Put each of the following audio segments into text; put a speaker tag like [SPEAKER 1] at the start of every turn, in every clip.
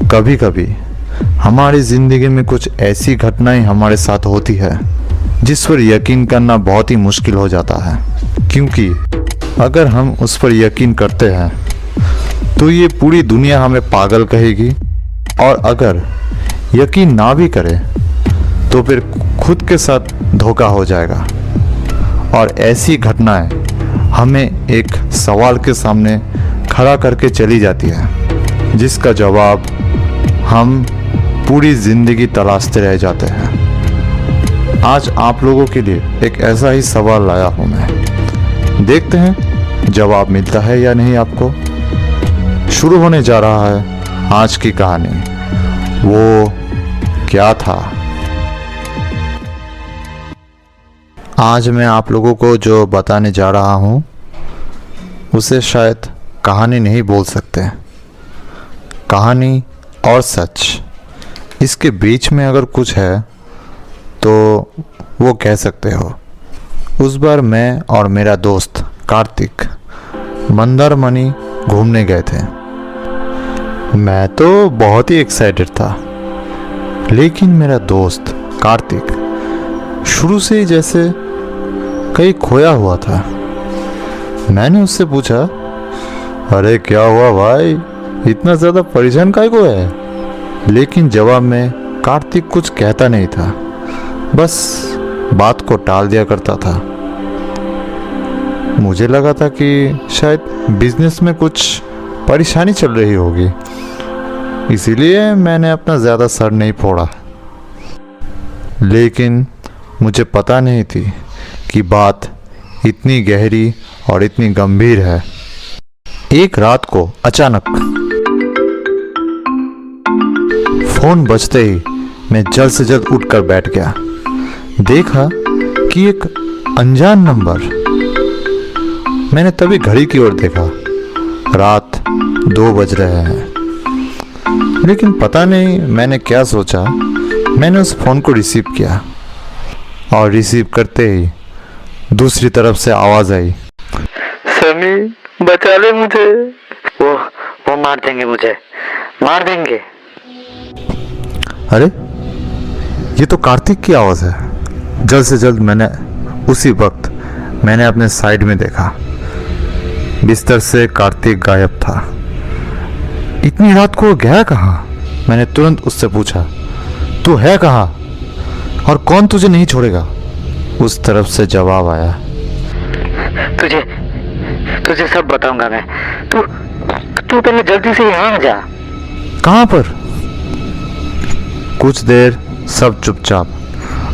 [SPEAKER 1] कभी कभी हमारी ज़िंदगी में कुछ ऐसी घटनाएं हमारे साथ होती है जिस पर यकीन करना बहुत ही मुश्किल हो जाता है, क्योंकि अगर हम उस पर यकीन करते हैं तो ये पूरी दुनिया हमें पागल कहेगी, और अगर यकीन ना भी करे तो फिर खुद के साथ धोखा हो जाएगा। और ऐसी घटनाएं हमें एक सवाल के सामने खड़ा करके चली जाती है जिसका जवाब हम पूरी ज़िंदगी तलाशते रह जाते हैं। आज आप लोगों के लिए एक ऐसा ही सवाल लाया हूँ मैं। देखते हैं जवाब मिलता है या नहीं आपको। शुरू होने जा रहा है आज की कहानी, वो क्या था। आज मैं आप लोगों को जो बताने जा रहा हूँ उसे शायद कहानी नहीं बोल सकते। कहानी और सच, इसके बीच में अगर कुछ है तो वो कह सकते हो। उस बार मैं और मेरा दोस्त कार्तिक मंदारमनी घूमने गए थे। मैं तो बहुत ही एक्साइटेड था, लेकिन मेरा दोस्त कार्तिक शुरू से ही जैसे कहीं खोया हुआ था। मैंने उससे पूछा, अरे क्या हुआ भाई, इतना ज़्यादा परेशान काहे को है? लेकिन जवाब में कार्तिक कुछ कहता नहीं था, बस बात को टाल दिया करता था। मुझे लगा था कि शायद बिजनेस में कुछ परेशानी चल रही होगी, इसीलिए मैंने अपना ज़्यादा सर नहीं फोड़ा। लेकिन मुझे पता नहीं थी कि बात इतनी गहरी और इतनी गंभीर है। एक रात को अचानक फोन बजते ही मैं जल्द से जल्द उठकर बैठ गया। देखा कि एक अनजान नंबर। मैंने तभी घड़ी की ओर देखा, रात 2 बज रहे हैं। लेकिन पता नहीं मैंने क्या सोचा, मैंने उस फोन को रिसीव किया और रिसीव करते ही दूसरी तरफ से आवाज आई,
[SPEAKER 2] समी बचा ले मुझे। वो मार देंगे, मुझे मार देंगे।
[SPEAKER 1] अरे ये तो कार्तिक की आवाज़ है। जल्द से जल्द मैंने उसी वक्त अपने साइड में देखा, बिस्तर से कार्तिक गायब था। इतनी रात को गया कहाँ? मैंने तुरंत उससे पूछा, तू है कहाँ और कौन तुझे नहीं छोड़ेगा? उस तरफ से जवाब आया,
[SPEAKER 2] तुझे सब बताऊंगा मैं। तू पहले जल्दी से यहाँ आ जा।
[SPEAKER 1] कहाँ पर? कुछ देर सब चुपचाप,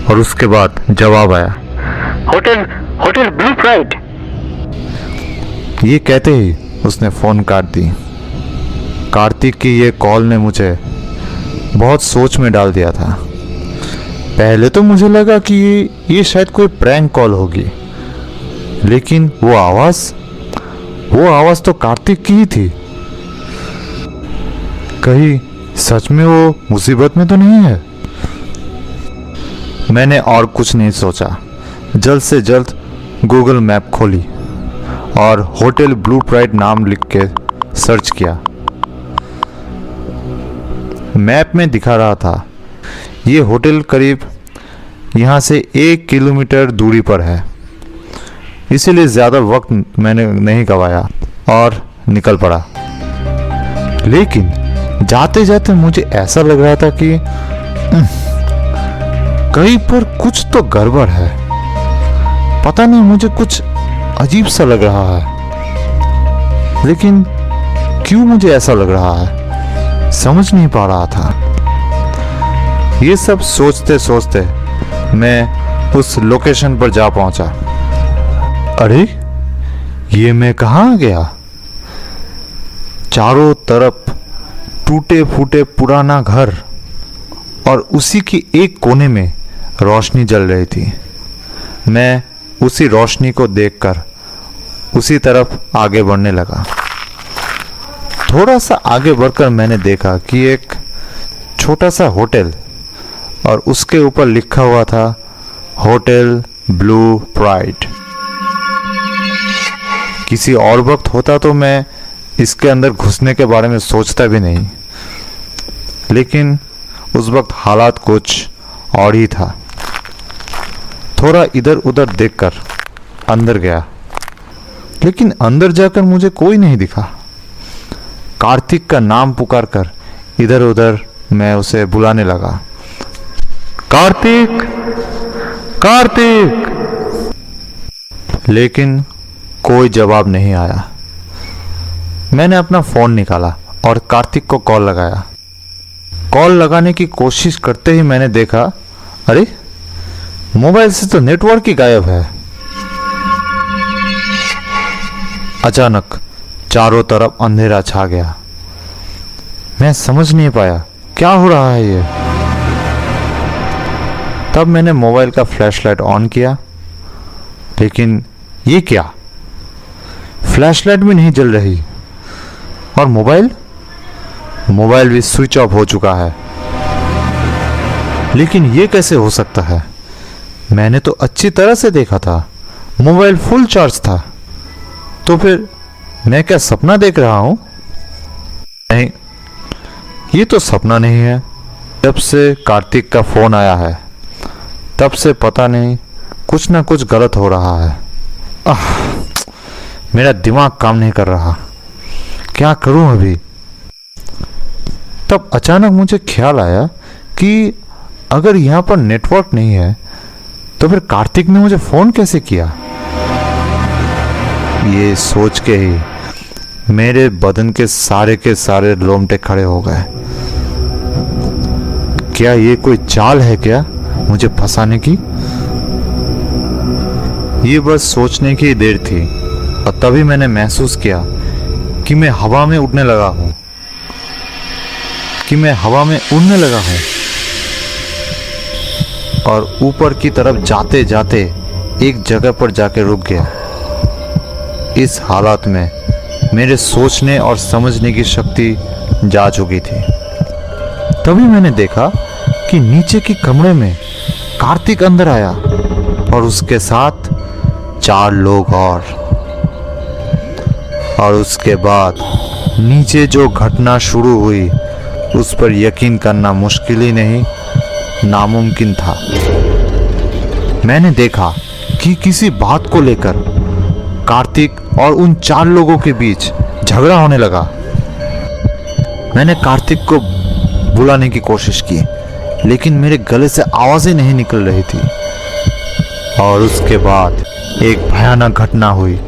[SPEAKER 1] और उसके बाद जवाब आया,
[SPEAKER 2] होटल ब्लू प्राइड।
[SPEAKER 1] ये कहते ही उसने फोन काट दी। कार्तिक की ये कॉल ने मुझे बहुत सोच में डाल दिया था। पहले तो मुझे लगा कि ये शायद कोई प्रैंक कॉल होगी, लेकिन वो आवाज तो कार्तिक की ही थी। कहीं सच में वो मुसीबत में तो नहीं है? मैंने और कुछ नहीं सोचा, जल्द से जल्द गूगल मैप खोली और होटल ब्लू प्राइड नाम लिख के सर्च किया। मैप में दिखा रहा था ये होटल करीब यहाँ से 1 किलोमीटर दूरी पर है, इसीलिए ज़्यादा वक्त मैंने नहीं गवाया और निकल पड़ा। लेकिन जाते जाते मुझे ऐसा लग रहा था कि कहीं पर कुछ तो गड़बड़ है। पता नहीं, मुझे कुछ अजीब सा लग रहा है, लेकिन क्यों मुझे ऐसा लग रहा है समझ नहीं पा रहा था। ये सब सोचते सोचते मैं उस लोकेशन पर जा पहुंचा। अरे ये मैं कहाँ आ गया? चारों तरफ टूटे फूटे पुराना घर, और उसी की एक कोने में रोशनी जल रही थी। मैं उसी रोशनी को देखकर उसी तरफ आगे बढ़ने लगा। थोड़ा सा आगे बढ़कर मैंने देखा कि एक छोटा सा होटल, और उसके ऊपर लिखा हुआ था होटल ब्लू प्राइड। किसी और वक्त होता तो मैं इसके अंदर घुसने के बारे में सोचता भी नहीं। लेकिन उस वक्त हालात कुछ और ही था। थोड़ा इधर उधर देखकर अंदर गया, लेकिन अंदर जाकर मुझे कोई नहीं दिखा। कार्तिक का नाम पुकारकर इधर उधर मैं उसे बुलाने लगा, कार्तिक, कार्तिक, लेकिन कोई जवाब नहीं आया। मैंने अपना फोन निकाला और कार्तिक को कॉल लगाया। कॉल लगाने की कोशिश करते ही मैंने देखा, अरे मोबाइल से तो नेटवर्क ही गायब है। अचानक चारों तरफ अंधेरा छा गया। मैं समझ नहीं पाया क्या हो रहा है ये। तब मैंने मोबाइल का फ्लैशलाइट ऑन किया, लेकिन ये क्या, फ्लैशलाइट भी नहीं जल रही और मोबाइल भी स्विच ऑफ हो चुका है। लेकिन ये कैसे हो सकता है? मैंने तो अच्छी तरह से देखा था, मोबाइल फुल चार्ज था। तो फिर मैं क्या सपना देख रहा हूं? नहीं, ये तो सपना नहीं है। जब से कार्तिक का फोन आया है तब से पता नहीं कुछ ना कुछ गलत हो रहा है। मेरा दिमाग काम नहीं कर रहा, क्या करूं अभी? तब अचानक मुझे ख्याल आया कि अगर यहां पर नेटवर्क नहीं है तो फिर कार्तिक ने मुझे फोन कैसे किया? ये सोच के ही मेरे बदन के सारे रोंगटे खड़े हो गए। क्या ये कोई चाल है क्या मुझे फंसाने की? ये बस सोचने की देर थी और तभी मैंने महसूस किया कि मैं हवा में उड़ने लगा हूं, उड़ने लगा हूं और ऊपर की तरफ जाते जाते एक जगह पर जाके रुक गया। इस हालत में मेरे सोचने और समझने की शक्ति जा चुकी थी। तभी मैंने देखा कि नीचे की कमरे में कार्तिक अंदर आया और उसके साथ 4 लोग और उसके बाद नीचे जो घटना शुरू हुई उस पर यकीन करना मुश्किल ही नहीं, नामुमकिन था। मैंने देखा कि किसी बात को लेकर कार्तिक और उन 4 लोगों के बीच झगड़ा होने लगा। मैंने कार्तिक को बुलाने की कोशिश की, लेकिन मेरे गले से आवाजें नहीं निकल रही थी। और उसके बाद एक भयानक घटना हुई।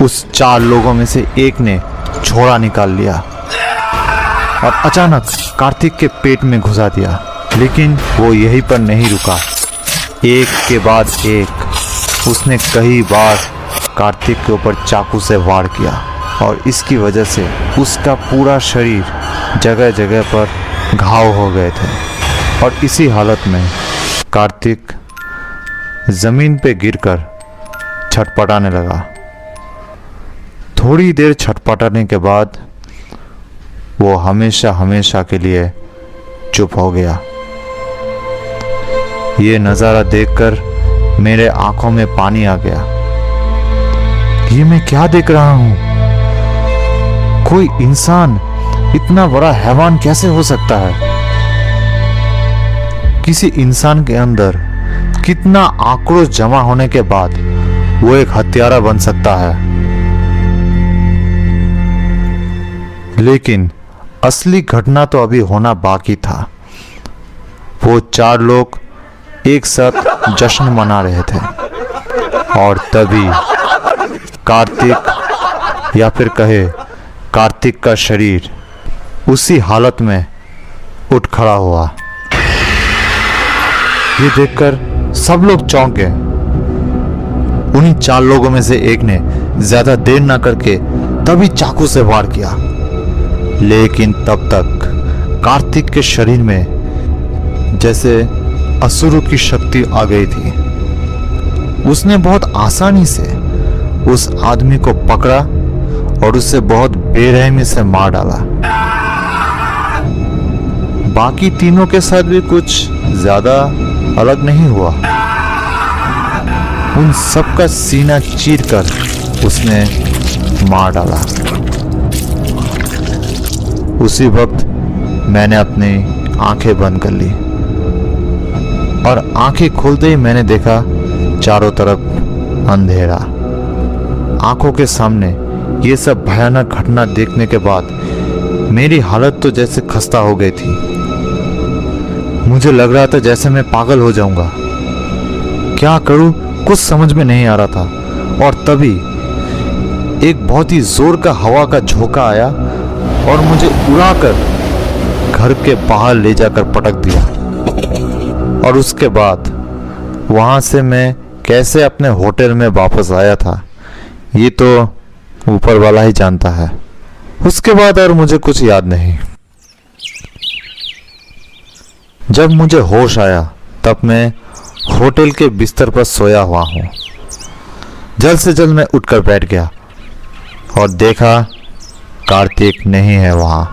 [SPEAKER 1] उस 4 लोगों में से एक ने छोड़ा निकाल लिया और अचानक कार्तिक के पेट में घुसा दिया। लेकिन वो यहीं पर नहीं रुका, एक के बाद एक उसने कई बार कार्तिक के ऊपर चाकू से वार किया और इसकी वजह से उसका पूरा शरीर जगह जगह पर घाव हो गए थे। और इसी हालत में कार्तिक जमीन पे गिरकर छटपटाने लगा। थोड़ी देर छटपटाने के बाद वो हमेशा हमेशा के लिए चुप हो गया। ये नज़ारा देखकर मेरे आंखों में पानी आ गया। ये मैं क्या देख रहा हूं? कोई इंसान इतना बड़ा हैवान कैसे हो सकता है? किसी इंसान के अंदर कितना आक्रोश जमा होने के बाद वो एक हत्यारा बन सकता है? लेकिन असली घटना तो अभी होना बाकी था। वो 4 लोग एक साथ जश्न मना रहे थे और तभी कार्तिक, या फिर कहे कार्तिक का शरीर उसी हालत में उठ खड़ा हुआ। ये देखकर सब लोग चौंक गए। उन्हीं 4 लोगों में से एक ने ज्यादा देर ना करके तभी चाकू से वार किया। लेकिन तब तक कार्तिक के शरीर में जैसे असुरों की शक्ति आ गई थी। उसने बहुत आसानी से उस आदमी को पकड़ा और उसे बहुत बेरहमी से मार डाला। बाकी तीनों के साथ भी कुछ ज्यादा अलग नहीं हुआ। उन सबका सीना चीरकर उसने मार डाला। उसी वक्त मैंने अपनी आंखें बंद कर ली और आंखें खोलते ही मैंने देखा चारों तरफ अंधेरा। आंखों के सामने ये सब भयानक घटना देखने के बाद मेरी हालत तो जैसे खस्ता हो गई थी। मुझे लग रहा था जैसे मैं पागल हो जाऊंगा। क्या करूं कुछ समझ में नहीं आ रहा था। और तभी एक बहुत ही जोर का हवा का झोंका आया और मुझे उड़ाकर घर के बाहर ले जाकर पटक दिया। और उसके बाद वहां से मैं कैसे अपने होटल में वापस आया था ये तो ऊपर वाला ही जानता है। उसके बाद और मुझे कुछ याद नहीं। जब मुझे होश आया तब मैं होटल के बिस्तर पर सोया हुआ हूं। जल्द से जल्द मैं उठकर बैठ गया और देखा कार्तिक नहीं है वहां।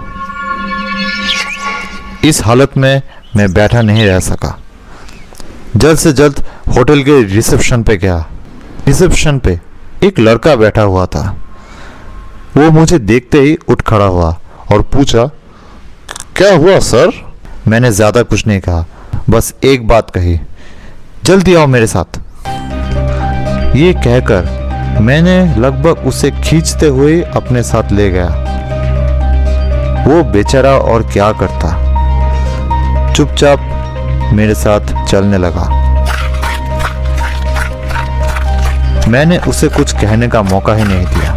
[SPEAKER 1] इस हालत में मैं बैठा नहीं रह सका। जल्द से जल्द होटल के रिसेप्शन पे गया। रिसेप्शन पे एक लड़का बैठा हुआ था। वो मुझे देखते ही उठ खड़ा हुआ और पूछा, क्या हुआ सर? मैंने ज्यादा कुछ नहीं कहा, बस एक बात कही, जल्दी आओ मेरे साथ। ये कहकर मैंने लगभग उसे खींचते हुए अपने साथ ले गया। वो बेचारा और क्या करता, चुपचाप मेरे साथ चलने लगा। मैंने उसे कुछ कहने का मौका ही नहीं दिया।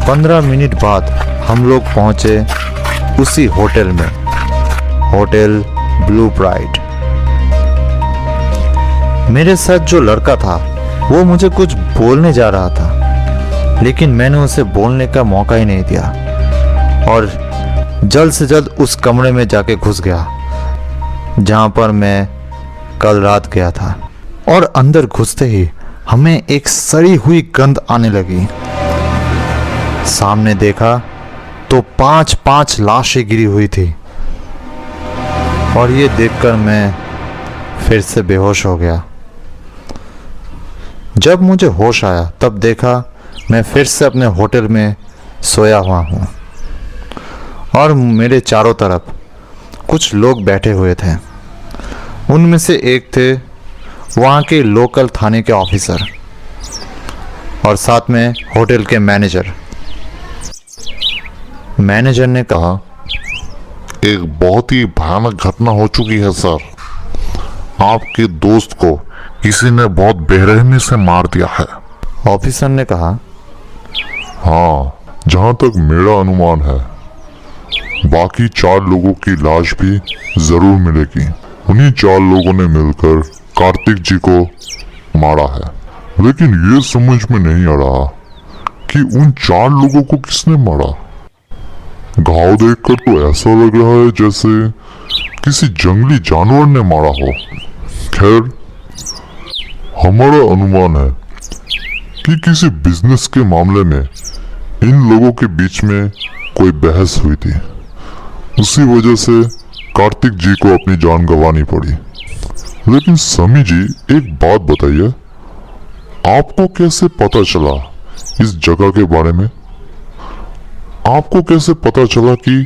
[SPEAKER 1] 15 मिनट बाद हम लोग पहुंचे उसी होटल में, होटल ब्लू ब्राइट। मेरे साथ जो लड़का था वो मुझे कुछ बोलने जा रहा था, लेकिन मैंने उसे बोलने का मौका ही नहीं दिया और जल्द से जल्द उस कमरे में जाके घुस गया जहां पर मैं कल रात गया था। और अंदर घुसते ही हमें एक सड़ी हुई गंध आने लगी। सामने देखा तो 5 लाशें गिरी हुई थी और ये देखकर मैं फिर से बेहोश हो गया। जब मुझे होश आया तब देखा मैं फिर से अपने होटल में सोया हुआ हूँ और मेरे चारों तरफ कुछ लोग बैठे हुए थे। उनमें से एक थे वहाँ के लोकल थाने के ऑफिसर और साथ में होटल के मैनेजर। मैनेजर ने कहा,
[SPEAKER 3] एक बहुत ही भयानक घटना हो चुकी है सर। आपके दोस्त को किसी ने बहुत बेरहमी से मार दिया है।
[SPEAKER 1] ऑफिसर ने कहा,
[SPEAKER 3] हाँ, जहाँ तक मेरा अनुमान है बाकी 4 लोगों की लाश भी जरूर मिलेगी। उन्हीं 4 लोगों ने मिलकर कार्तिक जी को मारा है, लेकिन ये समझ में नहीं आ रहा कि उन 4 लोगों को किसने मारा। घाव देखकर तो ऐसा लग रहा है जैसे किसी जंगली जानवर ने मारा हो। खैर, हमारा अनुमान है कि किसी बिजनेस के मामले में इन लोगों के बीच में कोई बहस हुई थी। उसी वजह से कार्तिक जी को अपनी जान गंवानी पड़ी। लेकिन समी जी, एक बात बताइए, आपको कैसे पता चला इस जगह के बारे में? आपको कैसे पता चला कि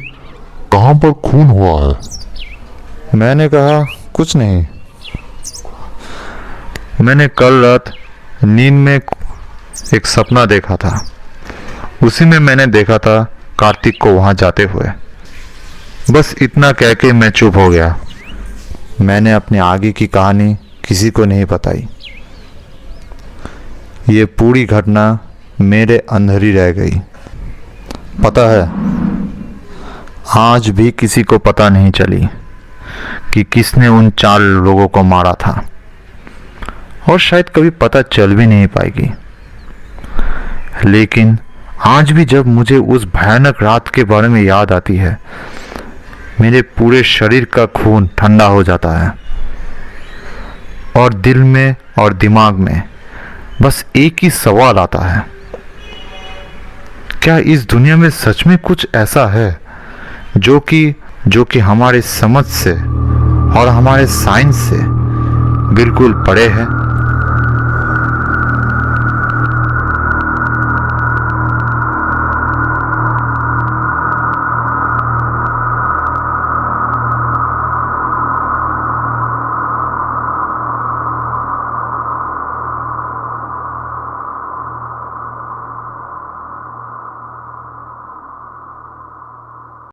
[SPEAKER 3] कहां पर खून हुआ है?
[SPEAKER 1] मैंने कहा, कुछ नहीं। मैंने कल रात नींद में एक सपना देखा था। उसी में मैंने देखा था कार्तिक को वहां जाते हुए। बस इतना कह के मैं चुप हो गया। मैंने अपनी आगे की कहानी किसी को नहीं बताई। ये पूरी घटना मेरे अंदर ही रह गई। पता है, आज भी किसी को पता नहीं चली कि किसने उन 4 लोगों को मारा था और शायद कभी पता चल भी नहीं पाएगी। लेकिन आज भी जब मुझे उस भयानक रात के बारे में याद आती है, मेरे पूरे शरीर का खून ठंडा हो जाता है और दिल में और दिमाग में बस एक ही सवाल आता है, क्या इस दुनिया में सच में कुछ ऐसा है जो कि हमारे समझ से और हमारे साइंस से बिल्कुल परे है?